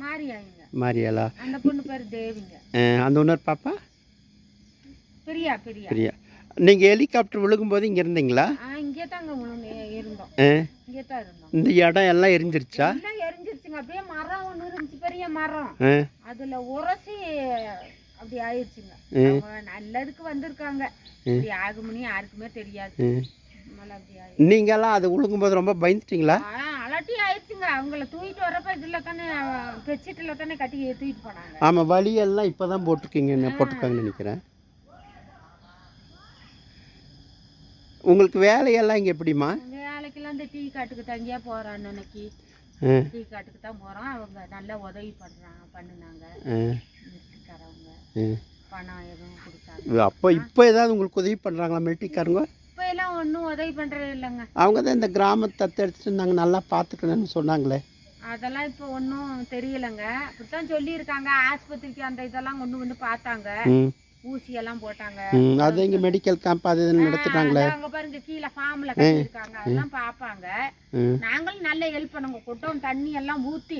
மாரியாங்க. மாரியாளா? அந்த பொண்ணு பேர் தேவிங்க. அந்த இன்னொரு பாப்பா? பிரியா. பிரியா. பிரியா. நீங்கள் ஹெலிகாப்டர் விழுகும்போது இங்கே இருந்தீங்களா? இங்கே தாங்க இருந்தோம். இங்கே தான் இருந்தோம். இந்த இடம் எல்லாம் எரிஞ்சிருச்சா? எல்லாம் எரிஞ்சிருச்சுங்க. அப்படியே மரம் ஒன்று இருந்துச்சு, பெரிய மரம். அதில் உரசி அப்படி ஆயிடுச்சுங்க. அவங்க நல்லதுக்கு வந்திருக்காங்க. இப்படி ஆகும்னு யாருக்குமே தெரியாது. நீங்கெல்லாம் அது விழுகும்போது ரொம்ப பயந்துட்டீங்களா? அலட்டி ஆயிடுச்சுங்க. அவங்கள தூக்கிட்டு வரப்ப இதில் தானே பெட்ஷீட்டில் தானே கட்டி தூக்கிட்டு போனாங்க. ஆமாம், வழியெல்லாம் இப்போ தான் போட்டிருக்காங்கன்னு நினைக்கிறேன். உங்களுக்கு வேலையெல்லாம் இங்கே எப்படிம்மா? வேலைக்கெல்லாம் இந்த டீ காட்டுக்கு தங்கியா போகிறோம். அன்னைக்கு டீ காட்டுக்கு தான் போகிறோம். அவங்க நல்லா உதவி பண்ணுனாங்க. மிலிட்ரிக்காரவங்க பணம் எதுவும் கொடுத்தாங்க. அப்போ இப்போ ஏதாவது உங்களுக்கு உதவி பண்ணுறாங்களா மிலிட்ரிக்காரங்க? இப்போ எல்லாம் ஒன்றும் உதவி பண்ணுறது இல்லைங்க. அவங்க தான் இந்த கிராமத்தை தத்தெடுத்துட்டு நாங்கள் நல்லா பார்த்துக்கணும்னு சொன்னாங்களே. அதெல்லாம் இப்போ ஒன்றும் தெரியலைங்க. அப்படித்தான் சொல்லியிருக்காங்க. ஆஸ்பத்திரிக்கு அந்த இதெல்லாம் கொண்டு பார்த்தாங்க. ஊசியெல்லாம் போட்டாங்க. அது இங்கே மெடிக்கல் கேம்ப் அது நடத்துட்டாங்களே. அங்கே பாருங்க கீழே ஃபார்மில் கட்டியிருக்காங்க. அதெல்லாம் பார்ப்பாங்க. நாங்களும் நல்ல ஹெல்ப் பண்ணுங்க. கொட்டம் தண்ணி எல்லாம் ஊற்றி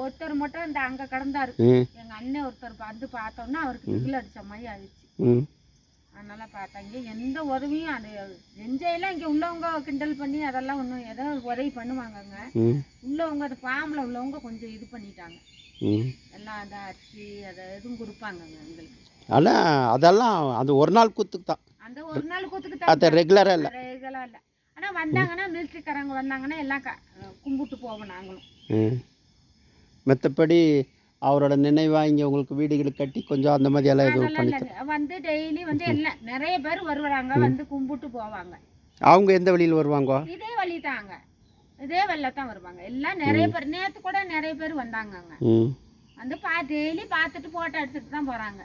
ஒருத்தர் மட்டும் இந்த அங்கே கிடந்தாரு. எங்கள் அண்ணன் ஒருத்தர் வந்து பார்த்தோம்னா அவருக்கு திகில் அடித்த மாதிரி ஆயிடுச்சு. அதனால பார்த்தாங்க. எந்த உதவியும் அது செஞ்சையெல்லாம் இங்கே உள்ளவங்க கிண்டல் பண்ணி அதெல்லாம் ஒன்றும் ஏதோ உதவி பண்ணுவாங்கங்க. உள்ளவங்க அது ஃபார்மில் உள்ளவங்க கொஞ்சம் இது பண்ணிட்டாங்க. எல்லாம் அந்த அரிசி அதை எதுவும் கொடுப்பாங்கங்க எங்களுக்கு. ஆனால் அதெல்லாம் அது ஒரு நாள் கூத்துக்கு தான். அந்த ஒரு நாள் கூத்துக்கு தான். அது ரெகுலராக இல்லை. ரெகுலராக இல்லை. ஆனால் வந்தாங்கன்னா மிலிட்ரிக்காரங்க வந்தாங்கன்னா எல்லாம் கும்பிட்டு போவோம் நாங்களும். மற்றபடி அவரோட நினைவாக இங்கே உங்களுக்கு வீடுகள் கட்டி கொஞ்சம் அந்த மாதிரி எல்லாம் எதுவும் பண்ணி வந்து டெய்லி வந்து எல்லாம் நிறைய பேர் வருவாங்க. வந்து கும்பிட்டு போவாங்க. அவங்க எந்த வழியில் வருவாங்க? இதே வழி தாங்க. இதே வழியில் தான் வருவாங்க. எல்லாம் நிறைய பேர். நேற்று கூட நிறைய பேர் வந்தாங்கங்க. வந்து டெய்லி பார்த்துட்டு ஃபோட்டோ எடுத்துட்டு தான் போகிறாங்க.